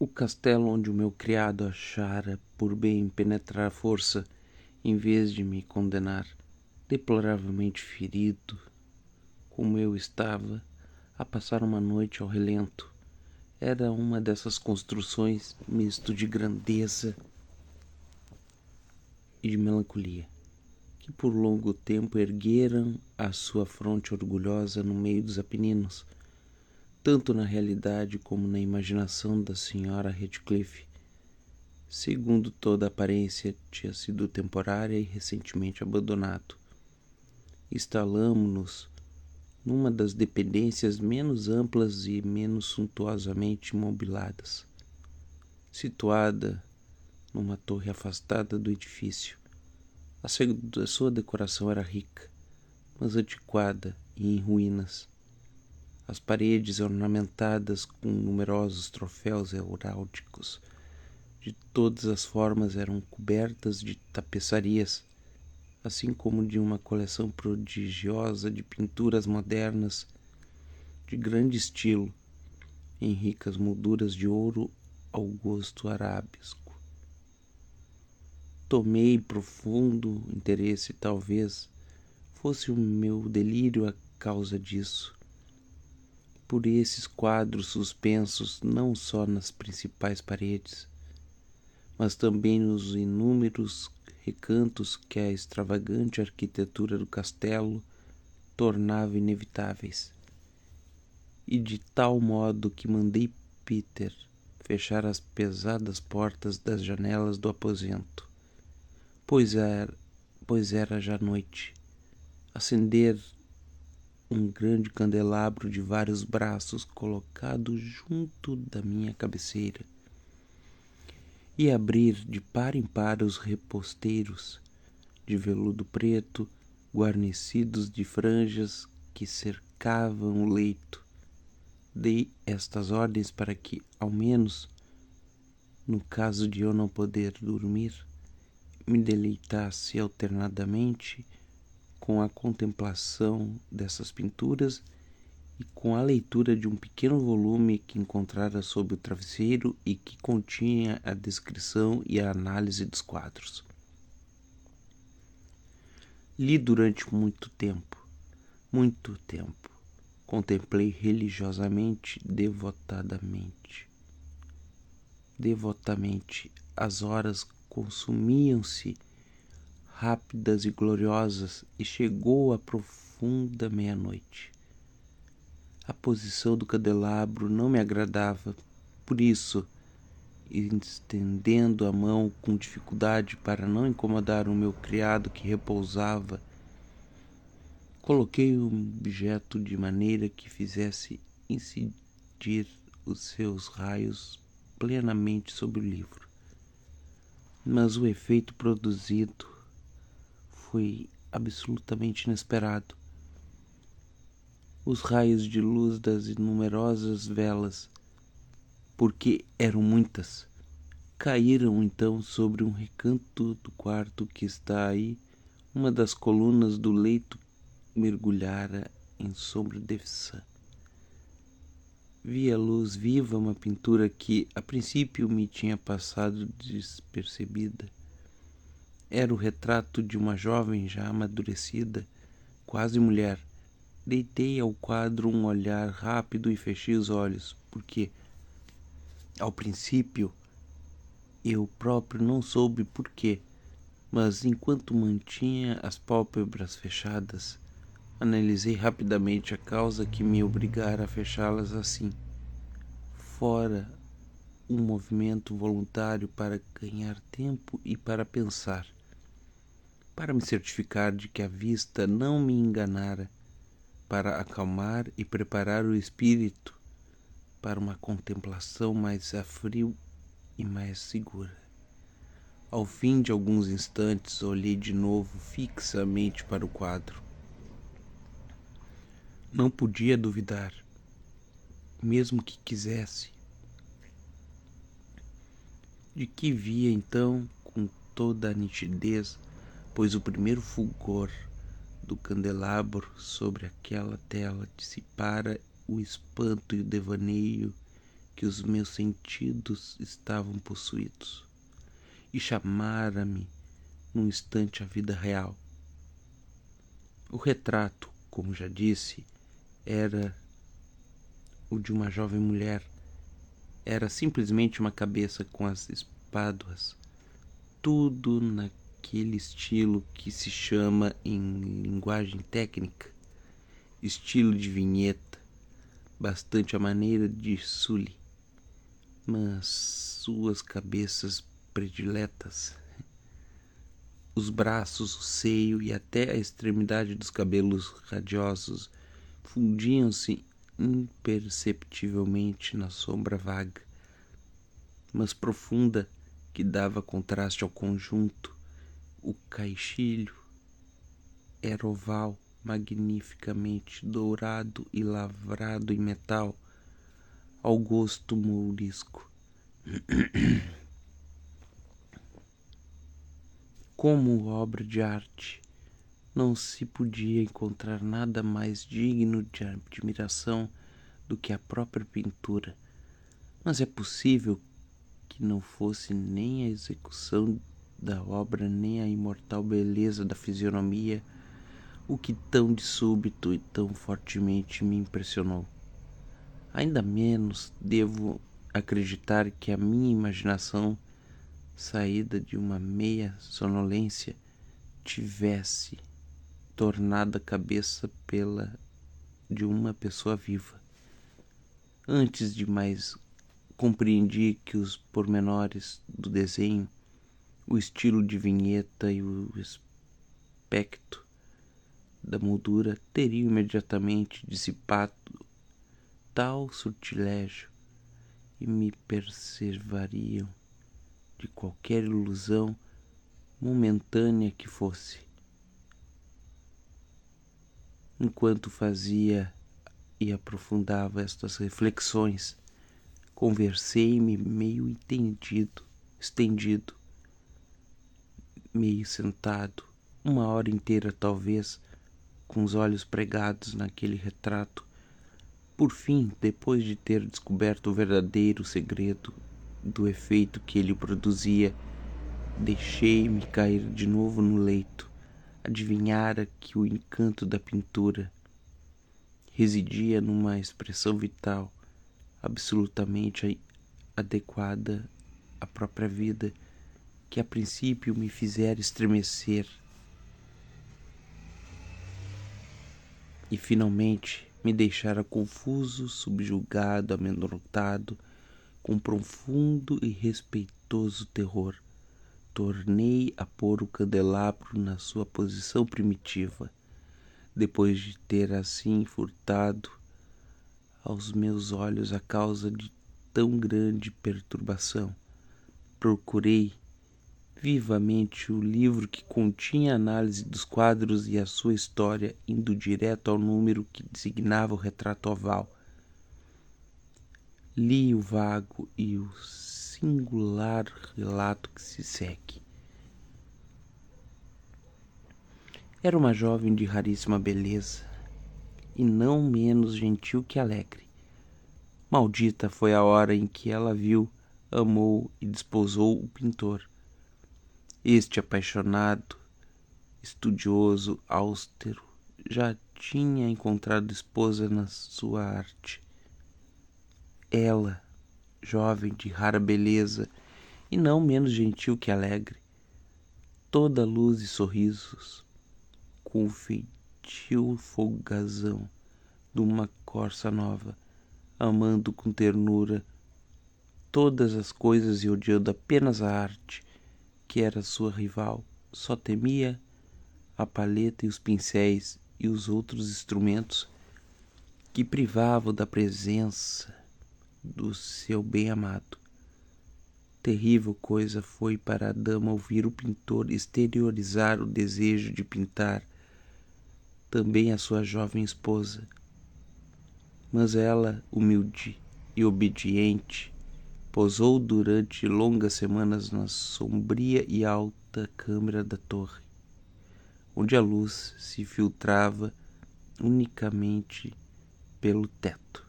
O castelo onde o meu criado achara por bem penetrar à força, em vez de me condenar, deploravelmente ferido, como eu estava, a passar uma noite ao relento, era uma dessas construções misto de grandeza e de melancolia, que por longo tempo ergueram a sua fronte orgulhosa no meio dos Apeninos, tanto na realidade como na imaginação da senhora Heathcliff. Segundo toda aparência, tinha sido temporária e recentemente abandonado. Instalamo-nos numa das dependências menos amplas e menos suntuosamente mobiladas, situada numa torre afastada do edifício. A sua decoração era rica, mas antiquada e em ruínas. As paredes ornamentadas com numerosos troféus heráldicos de todas as formas eram cobertas de tapeçarias, assim como de uma coleção prodigiosa de pinturas modernas de grande estilo, em ricas molduras de ouro ao gosto arábisco. Tomei profundo interesse, talvez fosse o meu delírio a causa disso, por esses quadros suspensos não só nas principais paredes, mas também nos inúmeros recantos que a extravagante arquitetura do castelo tornava inevitáveis, e de tal modo que mandei Peter fechar as pesadas portas das janelas do aposento, pois era já noite, acender um grande candelabro de vários braços colocado junto da minha cabeceira, e abrir de par em par os reposteiros de veludo preto guarnecidos de franjas que cercavam o leito. Dei estas ordens para que, ao menos, no caso de eu não poder dormir, me deleitasse alternadamente com a contemplação dessas pinturas e com a leitura de um pequeno volume que encontrara sob o travesseiro e que continha a descrição e a análise dos quadros. Li durante muito tempo. Contemplei religiosamente, devotamente. As horas consumiam-se, rápidas e gloriosas, e chegou a profunda meia-noite. A posição do candelabro não me agradava, por isso, estendendo a mão com dificuldade para não incomodar o meu criado que repousava, coloquei o objeto de maneira que fizesse incidir os seus raios plenamente sobre o livro. Mas o efeito produzido foi absolutamente inesperado. Os raios de luz das numerosas velas, porque eram muitas, caíram então sobre um recanto do quarto que está aí. Uma das colunas do leito mergulhara em sombra densa. Vi a luz viva uma pintura que, a princípio, me tinha passado despercebida. Era o retrato de uma jovem já amadurecida, quase mulher. Deitei ao quadro um olhar rápido e fechei os olhos, porque, ao princípio, eu próprio não soube por quê, mas enquanto mantinha as pálpebras fechadas, analisei rapidamente a causa que me obrigara a fechá-las assim. Fora um movimento voluntário para ganhar tempo e para pensar, para me certificar de que a vista não me enganara, para acalmar e preparar o espírito para uma contemplação mais a frio e mais segura. Ao fim de alguns instantes, olhei de novo fixamente para o quadro. Não podia duvidar, mesmo que quisesse, de que via então com toda a nitidez, pois o primeiro fulgor do candelabro sobre aquela tela dissipara o espanto e o devaneio que os meus sentidos estavam possuídos e chamara-me num instante à vida real. O retrato, como já disse, era o de uma jovem mulher. Era simplesmente uma cabeça com as espáduas, tudo naquele estilo que se chama em linguagem técnica estilo de vinheta, bastante à maneira de Sully, mas suas cabeças prediletas, os braços, o seio e até a extremidade dos cabelos radiosos fundiam-se imperceptivelmente na sombra vaga, mas profunda, que dava contraste ao conjunto. O caixilho era oval, magnificamente dourado e lavrado em metal, ao gosto mourisco. Como obra de arte, não se podia encontrar nada mais digno de admiração do que a própria pintura, mas é possível que não fosse nem a execução da obra, nem a imortal beleza da fisionomia, o que tão de súbito e tão fortemente me impressionou. Ainda menos devo acreditar que a minha imaginação, saída de uma meia sonolência, tivesse tornado a cabeça pela de uma pessoa viva. Antes de mais, compreendi que os pormenores do desenho, o estilo de vinheta e o aspecto da moldura teriam imediatamente dissipado tal sortilégio e me preservariam de qualquer ilusão momentânea que fosse. Enquanto fazia e aprofundava estas reflexões, conversei-me meio estendido, meio sentado, uma hora inteira talvez, com os olhos pregados naquele retrato. Por fim, depois de ter descoberto o verdadeiro segredo do efeito que ele produzia, deixei-me cair de novo no leito. Adivinhara que o encanto da pintura residia numa expressão vital, absolutamente adequada à própria vida, que a princípio me fizera estremecer e finalmente me deixara confuso, subjugado, amedrontado, com profundo e respeitoso terror. Tornei a pôr o candelabro na sua posição primitiva, depois de ter assim furtado aos meus olhos a causa de tão grande perturbação. Procurei vivamente o livro que continha a análise dos quadros e a sua história, indo direto ao número que designava o retrato oval. Li o vago e o singular relato que se segue. Era uma jovem de raríssima beleza, e não menos gentil que alegre. Maldita foi a hora em que ela viu, amou e desposou o pintor. Este apaixonado, estudioso, austero, já tinha encontrado esposa na sua arte. Ela, jovem de rara beleza e não menos gentil que alegre, toda luz e sorrisos, com o feitio folgazão de uma corça nova, amando com ternura todas as coisas e odiando apenas a arte, que era sua rival, só temia a palheta e os pincéis e os outros instrumentos que privavam da presença do seu bem-amado. Terrível coisa foi para a dama ouvir o pintor exteriorizar o desejo de pintar também a sua jovem esposa. Mas ela, humilde e obediente, posou durante longas semanas na sombria e alta câmara da torre, onde a luz se filtrava unicamente pelo teto.